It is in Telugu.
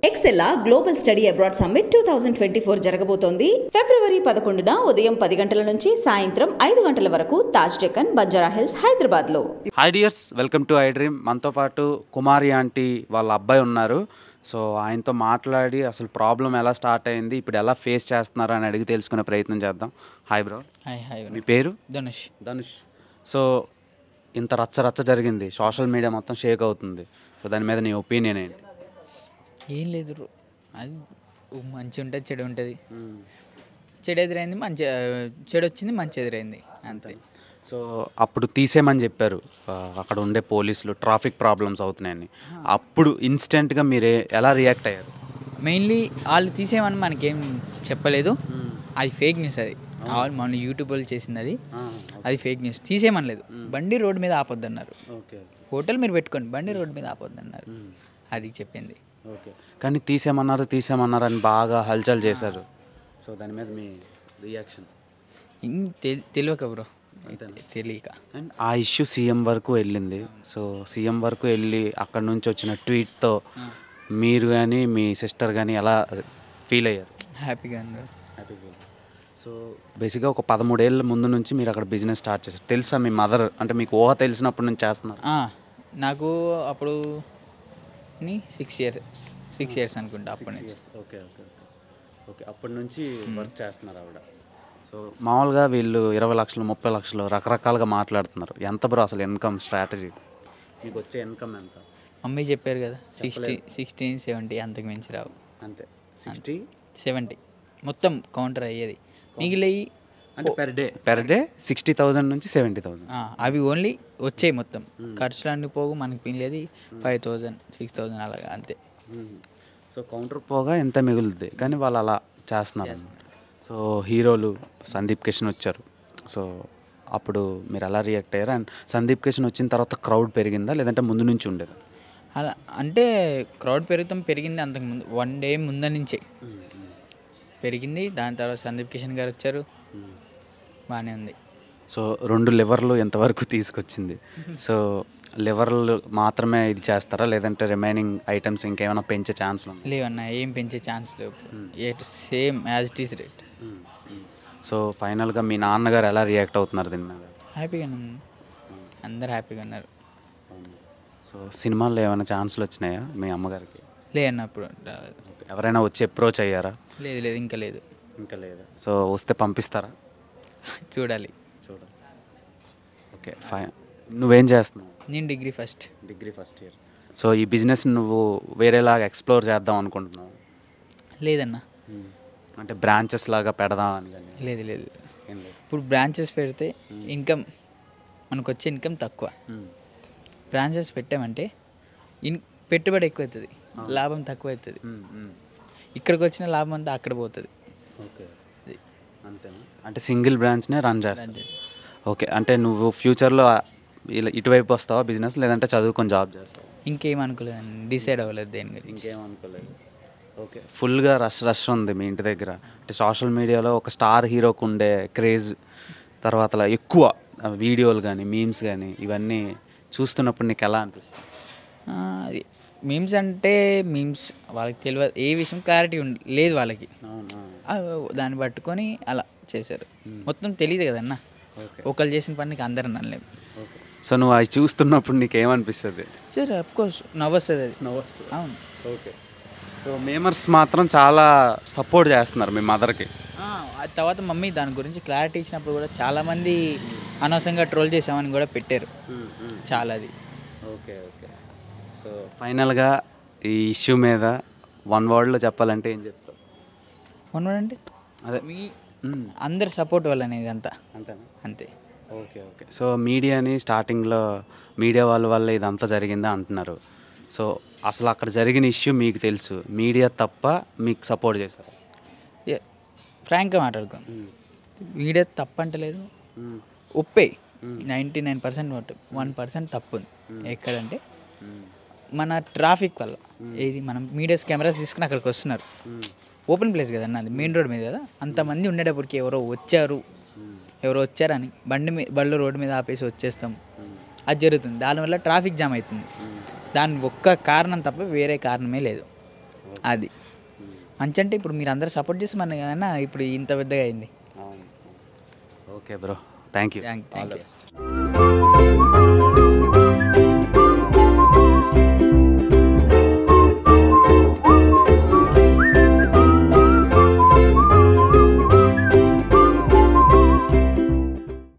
ఎక్సెల్లా గ్లోబల్ స్టడీ అబ్రాడ్ సమ్మిట్ 2024 జరగబోతోంది. ఫిబ్రవరి 11న ఉదయం 10 గంటల నుంచి సాయంత్రం 5 గంటల వరకు తాజ్ డెక్కన్, బంజారా హిల్స్, హైదరాబాద్లో. Hi dears, welcome to I dream. మనతో పాటు కుమారి ఆంటీ వాళ్ళ అబ్బాయి ఉన్నారు. సో ఆయనతో మాట్లాడి అసలు ప్రాబ్లం ఎలా స్టార్ట్ అయింది, ఇప్పుడు ఎలా ఫేస్ చేస్తున్నారు అని అడిగి తెలుసుకునే ప్రయత్నం చేద్దాం. Hi bro. హాయ్. మీ పేరు? ధనుష్. సో ఇంత రచ్చ జరిగింది, సోషల్ మీడియా మొత్తం షేక్ అవుతుంది. సో దాని మీద నీ ఒపీనియన్ ఏంటి? ఏం లేదు, అది మంచి ఉంటుంది, చెడు ఉంటుంది. చెడు ఎదురైంది, చెడు వచ్చింది, మంచి ఎదురైంది, అంతే. సో అప్పుడు తీసేయమని చెప్పారు అక్కడ ఉండే పోలీసులు, ట్రాఫిక్ ప్రాబ్లమ్స్ అవుతున్నాయని. అప్పుడు ఇన్స్టెంట్గా మీరు ఎలా రియాక్ట్ అయ్యారు? మెయిన్లీ వాళ్ళు తీసేయమని మనకేం చెప్పలేదు, అది ఫేక్ న్యూస్. అది మన యూట్యూబ్ వాళ్ళు చేసింది, అది ఫేక్ న్యూస్. తీసేయమనలేదు, బండి రోడ్డు మీద ఆపొద్దన్నారు. హోటల్ మీరు పెట్టుకోండి, బండి రోడ్డు మీద ఆపొద్దన్నారు, అది చెప్పింది. ఓకే, కానీ తీసేయమన్నారు అని బాగా హల్చల్ చేశారు. సో దాని మీద మీ రియాక్షన్? తెలియక బ్రో, తెలియక. అండ్ ఆ ఇష్యూ సీఎం వరకు వెళ్ళింది. సో సీఎం వరకు వెళ్ళి అక్కడ నుంచి వచ్చిన ట్వీట్తో మీరు కానీ మీ సిస్టర్ కానీ ఎలా ఫీల్ అయ్యారు? హ్యాపీగా. సో బేసిక్గా ఒక 13 ఏళ్ళ ముందు నుంచి మీరు అక్కడ బిజినెస్ స్టార్ట్ చేశారు. తెలుసా మీ మదర్, అంటే మీకు ఊహ తెలిసినప్పటి నుంచి చేస్తున్నారు? నాకు అప్పుడు 6 ఇయర్స్ అనుకుంటా, అప్పటి నుంచి. ఓకే, అప్పటి నుంచి వర్క్ చేస్తున్నారు ఆవిడ. సో మామూలుగా వీళ్ళు 20 లక్షలు 30 లక్షలు రకరకాలుగా మాట్లాడుతున్నారు. ఎంత బ్రో అసలు ఇన్కమ్ స్ట్రాటజీ? మీకు వచ్చే ఇన్కమ్ ఎంత? మమ్మీ చెప్పారు కదా, 60, 70, అంతకు మించి రావు. అంతే, 60, 70 మొత్తం కౌంటర్ అయ్యేది. మిగిలియి అంటే పెర్ డే 60,000 నుంచి 70,000. అవి ఓన్లీ వచ్చాయి మొత్తం. ఖర్చులు అన్నీ పోగు మనకి పినలేదు 5,000, 6,000 అలాగా, అంతే. సో కౌంటర్ పోగా ఎంత మిగులుద్ది, కానీ వాళ్ళు అలా చేస్తున్నారు. సో హీరోలు సందీప్ కిషన్ వచ్చారు. సో అప్పుడు మీరు ఎలా రియాక్ట్ అయ్యారు? అండ్ సందీప్ కిషన్ వచ్చిన తర్వాత క్రౌడ్ పెరిగిందా, లేదంటే ముందు నుంచి ఉండేదా? అలా అంటే క్రౌడ్ పెరిగింది అంతకుముందు, 1 డే ముందు నుంచే పెరిగింది. దాని తర్వాత సందీప్ కిషన్ గారు వచ్చారు, బాగానే ఉంది. సో 2 లివర్లు ఎంతవరకు తీసుకొచ్చింది? సో లివర్లు మాత్రమే ఇది చేస్తారా, లేదంటే రిమైనింగ్ ఐటమ్స్ ఇంకేమైనా పెంచే ఛాన్స్? లేవన్నా, ఏం పెంచే ఛాన్స్ లేవు, same as it is rate. So ఫైనల్గా మీ నాన్నగారు ఎలా రియాక్ట్ అవుతున్నారు దీని మీద? హ్యాపీగా, అందరు హ్యాపీగా ఉన్నారు. సో సినిమాల్లో ఏమైనా ఛాన్స్లు వచ్చినాయా మీ అమ్మగారికి? లేదన్నప్పుడు ఎవరైనా వచ్చి అప్రోచ్ అయ్యారా? లేదు, ఇంకా లేదు. సో వస్తే పంపిస్తారా? చూడాలి. Okay, fine. నువ్వేం చేస్తున్నావు? నేను డిగ్రీ ఫస్ట్ ఇయర్. సో ఈ బిజినెస్ నువ్వు వేరేలాగా ఎక్స్ప్లోర్ చేద్దాం అనుకుంటున్నావు? లేదన్నా, అంటే బ్రాంచెస్ లాగా పెడదాం అని? లేదు. ఇప్పుడు బ్రాంచెస్ పెడితే ఇన్కమ్, మనకు వచ్చే ఇన్కమ్ తక్కువ. బ్రాంచెస్ పెట్టామంటే పెట్టుబడి ఎక్కువ అవుతుంది, లాభం తక్కువ అవుతుంది. ఇక్కడికి వచ్చిన లాభం అంతా అక్కడ పోతుంది. ఓకే, అంతేనా? అంటే సింగిల్ బ్రాంచ్నే రన్ చేస్తాను. ఓకే, అంటే నువ్వు ఫ్యూచర్లో ఇలా ఇటువైపు వస్తావా బిజినెస్, లేదంటే చదువుకొని జాబ్ చేస్తావా? ఇంకేం అనుకోలేదండి, డిసైడ్ అవ్వలేదు దేని గురించి. ఇంకేం అనుకోలేదు. ఓకే, ఫుల్గా రష్ ఉంది మీ ఇంటి దగ్గర. అంటే సోషల్ మీడియాలో ఒక స్టార్ హీరోకు ఉండే క్రేజ్, తర్వాత ఎక్కువ వీడియోలు కానీ మీమ్స్ కానీ ఇవన్నీ చూస్తున్నప్పుడు నీకు ఎలా అనిపిస్తుంది? మీమ్స్ అంటే వాళ్ళకి తెలియదు, ఏ విషయం క్లారిటీ లేదు వాళ్ళకి. దాన్ని పట్టుకొని అలా చేశారు, మొత్తం తెలియదు కదన్నా. ఒకళ్ళు చేసిన పనికి అందరూ అనలేము. సో నువ్వు అవి చూస్తున్నప్పుడు నీకు ఏమనిపిస్తుంది? సరే, అఫ్కోర్స్ నవ్వొస్తుంది, అది నవ్వొస్తుంది. అవును. ఓకే, సో మేమర్స్ మాత్రం చాలా సపోర్ట్ చేస్తున్నారు మీ మదర్కి. తర్వాత మమ్మీ దాని గురించి క్లారిటీ ఇచ్చినప్పుడు కూడా చాలామంది అనవసరంగా ట్రోల్ చేసామని కూడా పెట్టారు చాలా. అది ఓకే. సో ఫైనల్గా ఈ ఇష్యూ మీద 1 wordలో చెప్పాలంటే ఏం చెప్తావు? 1 word అంటే అదే మీ అందరి సపోర్ట్ వల్ల అనేది అంతా, అంతే. ఓకే. సో మీడియాని స్టార్టింగ్లో మీడియా వాళ్ళ వల్ల ఇదంతా జరిగిందా అంటున్నారు. సో అసలు అక్కడ జరిగిన ఇష్యూ మీకు తెలుసు, మీడియా తప్ప మీకు సపోర్ట్ చేస్తారు? ఫ్రాంక్గా మాట్లాడుకో, మీడియా తప్పంటలేదు, ఒప్పే 99% 1% తప్పు ఉంది. ఎక్కడంటే మన ట్రాఫిక్ వల్ల. ఏది మనం మీడియాస్ కెమెరాస్ తీసుకుని అక్కడికి వస్తున్నారు, ఓపెన్ ప్లేస్ కదన్న, అది మెయిన్ రోడ్ మీద కదా. అంతమంది ఉండేటప్పటికి ఎవరో వచ్చారని బళ్ళు రోడ్డు మీద ఆపేసి వచ్చేస్తాం, అది జరుగుతుంది. దానివల్ల ట్రాఫిక్ జామ్ అవుతుంది. దాని ఒక్క కారణం తప్ప వేరే కారణమే లేదు. అది మంచి అంటే ఇప్పుడు మీరు అందరూ సపోర్ట్ చేసి మన కన్నా ఇప్పుడు ఇంత పెద్దగా అయింది. Okay bro, thank you. Thank you.